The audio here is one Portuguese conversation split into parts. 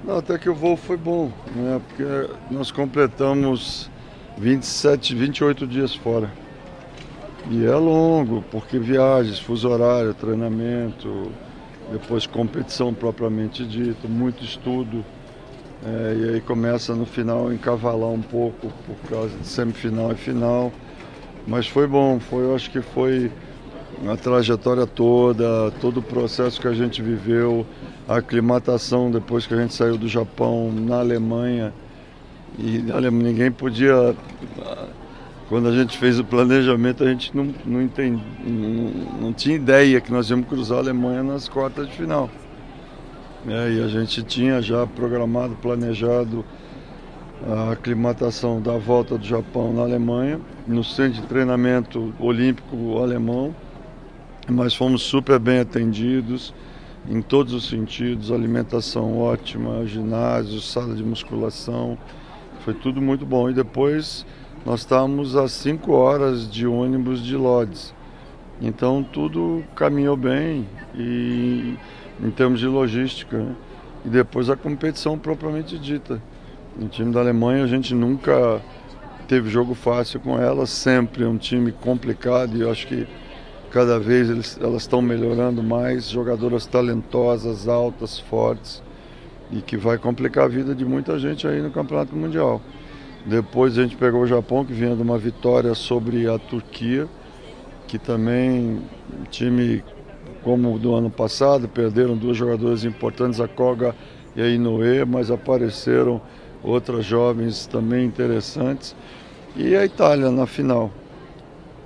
Não, até que o voo foi bom, né? Porque nós completamos 27, 28 dias fora. E é longo, porque viagens, fuso horário, treinamento, depois competição propriamente dita, muito estudo. E aí começa no final a encavalar um pouco por causa de semifinal e final. Mas foi bom, eu acho que foi a trajetória toda, todo o processo que a gente viveu, a aclimatação depois que a gente saiu do Japão na Alemanha. E olha, ninguém podia. Quando a gente fez o planejamento, a gente não tinha ideia que nós íamos cruzar a Alemanha nas quartas de final. E a gente tinha já programado, planejado a aclimatação da volta do Japão na Alemanha, no centro de treinamento olímpico alemão, mas fomos super bem atendidos em todos os sentidos, alimentação ótima, ginásio, sala de musculação, foi tudo muito bom. E depois nós estávamos a 5 horas de ônibus de Lodz, então tudo caminhou bem e em termos de logística, né? E depois a competição propriamente dita. No time da Alemanha a gente nunca teve jogo fácil com ela, sempre é um time complicado e eu acho que cada vez elas estão melhorando mais, jogadoras talentosas, altas, fortes e que vai complicar a vida de muita gente aí no Campeonato Mundial. Depois a gente pegou o Japão, que vinha de uma vitória sobre a Turquia, que também um time como o do ano passado, perderam duas jogadoras importantes, a Koga e a Inoue, mas apareceram outras jovens também interessantes. E a Itália na final.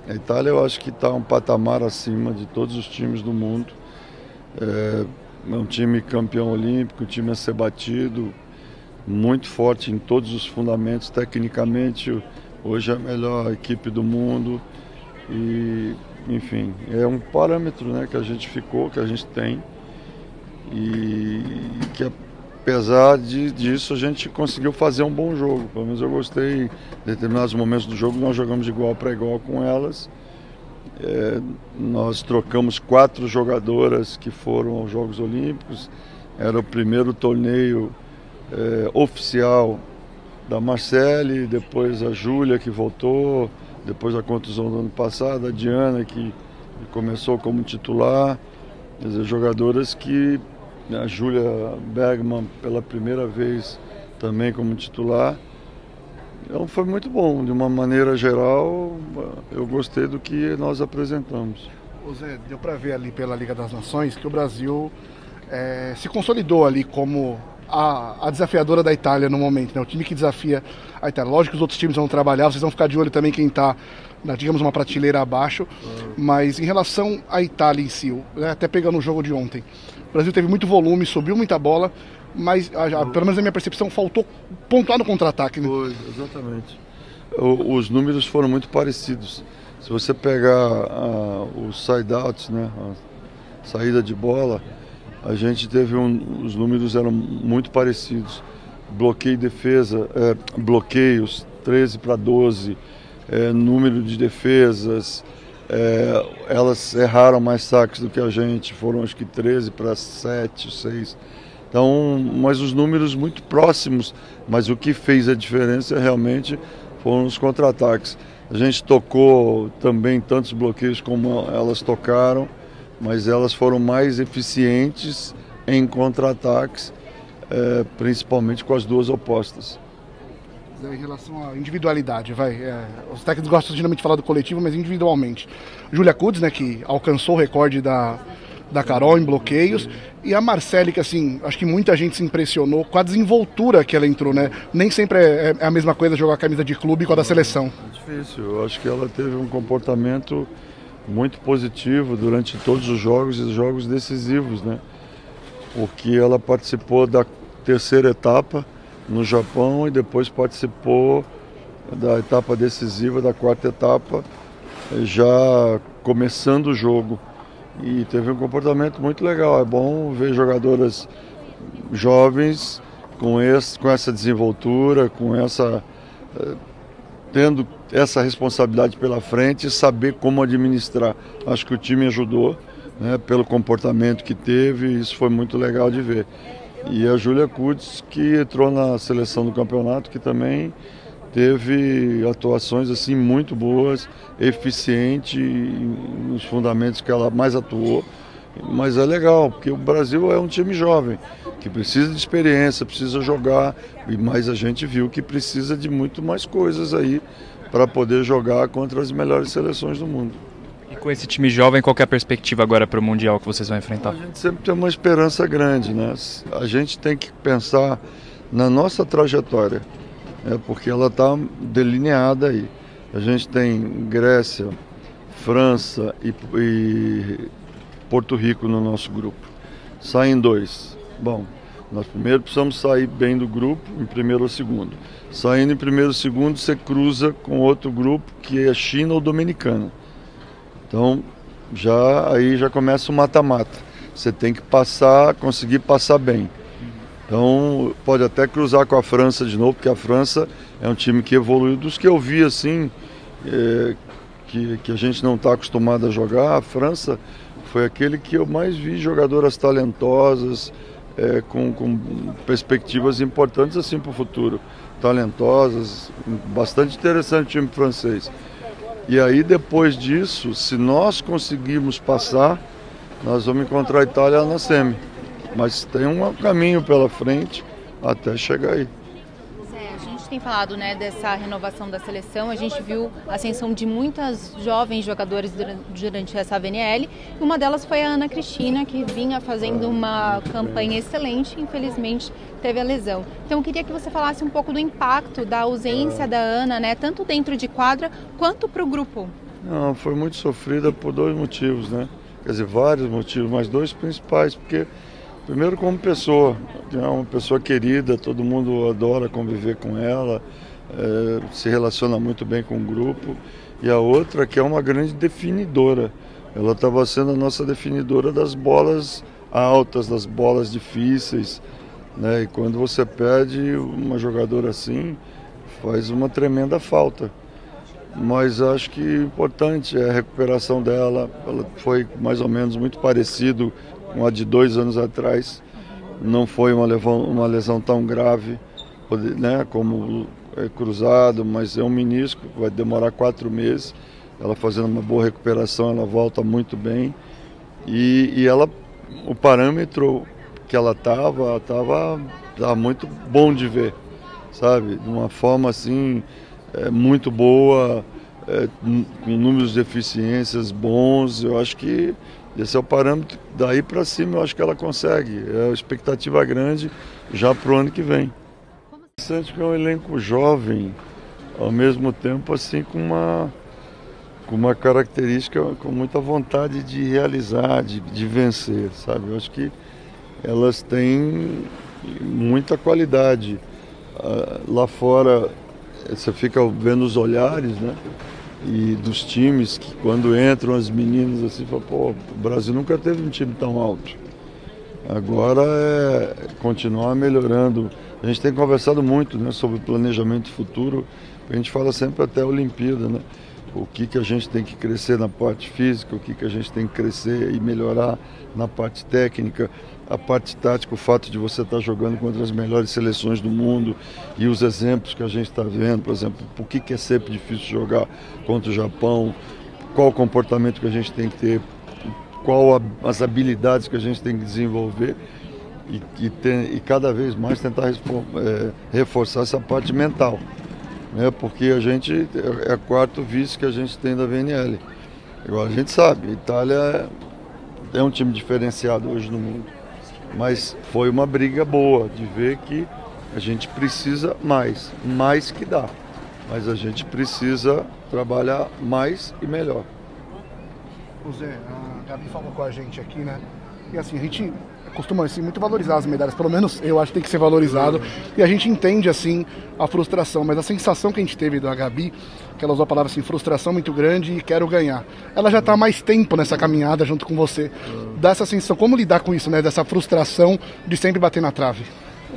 A Itália eu acho que está um patamar acima de todos os times do mundo. É um time campeão olímpico, um time a ser batido, muito forte em todos os fundamentos. Tecnicamente, hoje é a melhor equipe do mundo. E, enfim, é um parâmetro, né, que a gente que a gente tem. E que apesar disso a gente conseguiu fazer um bom jogo. Pelo menos eu gostei. Em determinados momentos do jogo nós jogamos de igual para igual com elas. Nós trocamos 4 jogadoras que foram aos Jogos Olímpicos. Era o primeiro torneio oficial da Marcele, depois a Júlia que voltou, depois a contusão do ano passado, a Diana que começou como titular. Quer dizer, jogadoras que a Júlia Bergman pela primeira vez também como titular. Então foi muito bom, de uma maneira geral, eu gostei do que nós apresentamos. Ô Zé, deu para ver ali pela Liga das Nações que o Brasil se consolidou ali como a desafiadora da Itália no momento, né? O time que desafia a Itália. Lógico que os outros times vão trabalhar, vocês vão ficar de olho também quem está, digamos, uma prateleira abaixo, mas em relação à Itália em si, né, até pegando o jogo de ontem, o Brasil teve muito volume, subiu muita bola, mas pelo menos na minha percepção faltou pontuar no contra-ataque, né? Foi, exatamente. Os números foram muito parecidos. Se você pegar os side-outs, né, a saída de bola, a gente teve os números eram muito parecidos. Bloqueio e defesa, bloqueios 13-12, número de defesas, elas erraram mais saques do que a gente, foram acho que 13-7, 6. Então, mas os números muito próximos, mas o que fez a diferença realmente foram os contra-ataques. A gente tocou também tantos bloqueios como elas tocaram, mas elas foram mais eficientes em contra-ataques, principalmente com as duas opostas. Em relação à individualidade, os técnicos gostam geralmente de falar do coletivo, mas individualmente. Júlia Kuds, né, que alcançou o recorde da Carol em bloqueios, e a Marcele, que assim, acho que muita gente se impressionou com a desenvoltura que ela entrou, né? Nem sempre é a mesma coisa jogar a camisa de clube com a da seleção. É difícil, eu acho que ela teve um comportamento muito positivo durante todos os jogos e os jogos decisivos, né? Porque ela participou da terceira etapa no Japão e depois participou da etapa decisiva, da quarta etapa, já começando o jogo. E teve um comportamento muito legal. É bom ver jogadoras jovens com essa desenvoltura, tendo essa responsabilidade pela frente e saber como administrar. Acho que o time ajudou, né, pelo comportamento que teve, e isso foi muito legal de ver. E a Júlia Kudus, que entrou na seleção do campeonato, que também teve atuações assim muito boas, eficiente nos fundamentos que ela mais atuou. Mas é legal, porque o Brasil é um time jovem, que precisa de experiência, precisa jogar, mas a gente viu que precisa de muito mais coisas aí para poder jogar contra as melhores seleções do mundo. E com esse time jovem, qual que é a perspectiva agora para o Mundial que vocês vão enfrentar? A gente sempre tem uma esperança grande, né? A gente tem que pensar na nossa trajetória, porque ela está delineada aí. A gente tem Grécia, França e Porto Rico no nosso grupo. Saem 2. Bom, nós primeiro precisamos sair bem do grupo, em primeiro ou segundo. Saindo em primeiro ou segundo, você cruza com outro grupo, que é China ou Dominicana. Então, aí já começa o mata-mata. Você tem que conseguir passar bem. Então, pode até cruzar com a França de novo, porque a França é um time que evoluiu. Dos que eu vi, assim, que a gente não está acostumado a jogar, a França foi aquele que eu mais vi jogadoras talentosas, com perspectivas importantes assim para o futuro. Talentosas, bastante interessante o time francês. E aí depois disso, se nós conseguirmos passar, nós vamos encontrar a Itália na semi. Mas tem um caminho pela frente até chegar aí. A gente tem falado, né, dessa renovação da seleção, a gente viu a ascensão de muitas jovens jogadores durante essa VNL, e uma delas foi a Ana Cristina, que vinha fazendo uma campanha excelente, infelizmente teve a lesão. Então eu queria que você falasse um pouco do impacto da ausência da Ana, né, tanto dentro de quadra quanto para o grupo. Não, foi muito sofrida por 2 motivos, né? Quer dizer, vários motivos, mas 2 principais, porque primeiro como pessoa, é uma pessoa querida, todo mundo adora conviver com ela, se relaciona muito bem com o grupo. E a outra que é uma grande definidora. Ela estava sendo a nossa definidora das bolas altas, das bolas difíceis, né? E quando você perde uma jogadora assim, faz uma tremenda falta. Mas acho que o importante é a recuperação dela. Ela foi mais ou menos muito parecido com a de 2 anos atrás. Não foi uma lesão tão grave, né, como cruzado, mas é um menisco, vai demorar 4 meses. Ela fazendo uma boa recuperação, ela volta muito bem. E ela, o parâmetro que ela estava muito bom de ver, sabe? De uma forma assim, muito boa, com números de eficiências bons. Eu acho que esse é o parâmetro. Daí para cima eu acho que ela consegue. É a expectativa grande já para o ano que vem. Interessante que é um elenco jovem, ao mesmo tempo assim com uma característica, com muita vontade de realizar, de vencer, sabe? Eu acho que elas têm muita qualidade. Lá fora você fica vendo os olhares, né? E dos times que quando entram as meninas assim, falam, pô, o Brasil nunca teve um time tão alto. Agora é continuar melhorando. A gente tem conversado muito, né, sobre planejamento futuro. A gente fala sempre até a Olimpíada, né? O que a gente tem que crescer na parte física, o que a gente tem que crescer e melhorar na parte técnica, a parte tática, o fato de você estar jogando contra as melhores seleções do mundo e os exemplos que a gente está vendo, por exemplo, por que é sempre difícil jogar contra o Japão, qual o comportamento que a gente tem que ter, qual as habilidades que a gente tem que desenvolver e cada vez mais tentar reforçar essa parte mental. Porque a gente é o 4º vice que a gente tem da VNL. Agora a gente sabe, a Itália é um time diferenciado hoje no mundo, mas foi uma briga boa de ver que a gente precisa mais que dá, mas a gente precisa trabalhar mais e melhor. Zé, a Gabi falou com a gente aqui, né? E assim, a gente costuma assim, muito valorizar as medalhas, pelo menos eu acho que tem que ser valorizado, e a gente entende assim a frustração, mas a sensação que a gente teve da Gabi, que ela usou a palavra assim, frustração muito grande e quero ganhar. Ela já está há mais tempo nessa caminhada junto com você. Dá essa sensação, como lidar com isso, né? Dessa frustração de sempre bater na trave?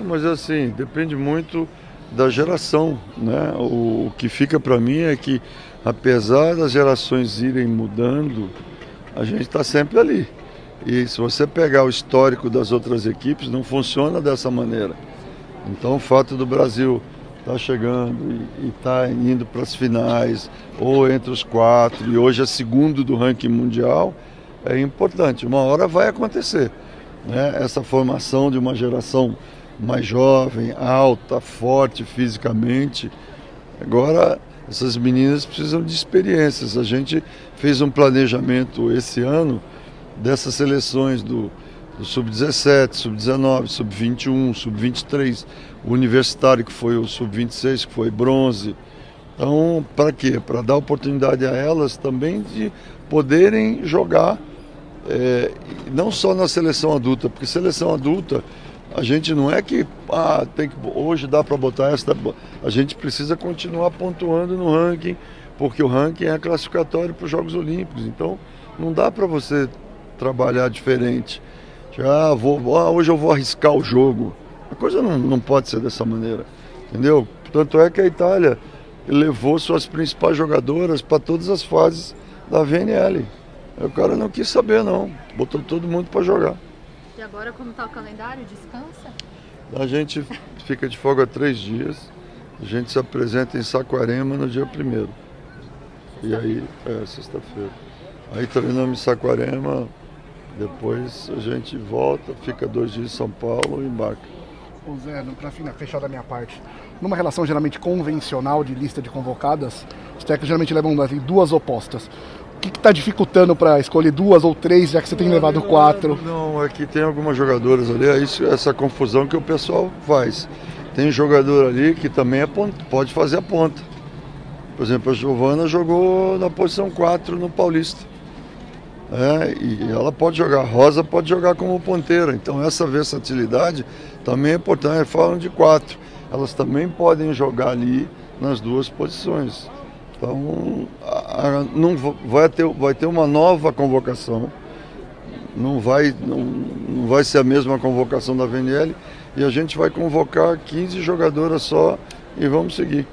Mas assim, depende muito da geração, né? O que fica para mim é que, apesar das gerações irem mudando, a gente está sempre ali. E se você pegar o histórico das outras equipes, não funciona dessa maneira. Então o fato do Brasil estar chegando e estar indo para as finais, ou entre os 4, e hoje é segundo do ranking mundial, é importante. Uma hora vai acontecer, né? Essa formação de uma geração mais jovem, alta, forte fisicamente. Agora, essas meninas precisam de experiências. A gente fez um planejamento esse ano dessas seleções do Sub-17, Sub-19, Sub-21, Sub-23, o universitário que foi o Sub-26, que foi bronze. Então, para quê? Para dar oportunidade a elas também de poderem jogar, não só na seleção adulta, porque seleção adulta a gente não é que hoje dá para botar essa, a gente precisa continuar pontuando no ranking, porque o ranking é classificatório para os Jogos Olímpicos, então não dá para você trabalhar diferente. Hoje eu vou arriscar o jogo. A coisa não pode ser dessa maneira, entendeu? Tanto é que a Itália levou suas principais jogadoras para todas as fases da VNL. O cara não quis saber não, botou todo mundo para jogar. E agora como está o calendário? Descansa? A gente fica de folga 3 dias, a gente se apresenta em Saquarema no dia 1º. E aí, sexta-feira. Aí treinamos em Saquarema, depois a gente volta, fica 2 dias em São Paulo e embarca. Ô Zé, para fechar da minha parte, numa relação geralmente convencional de lista de convocadas, os técnicos geralmente levam 2 opostas. O que está dificultando para escolher 2 ou 3, já que você tem levado 4? Não, é que tem algumas jogadoras ali, essa confusão que o pessoal faz. Tem jogador ali que também pode fazer a ponta. Por exemplo, a Giovana jogou na posição 4 no Paulista. E ela pode jogar, a Rosa pode jogar como ponteira. Então essa versatilidade também é importante. Falam de 4. Elas também podem jogar ali nas 2 posições. Então vai ter uma nova convocação. Não vai ser a mesma convocação da VNL. E a gente vai convocar 15 jogadoras só e vamos seguir.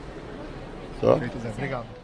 Tá? Perfeito, Zé. Obrigado.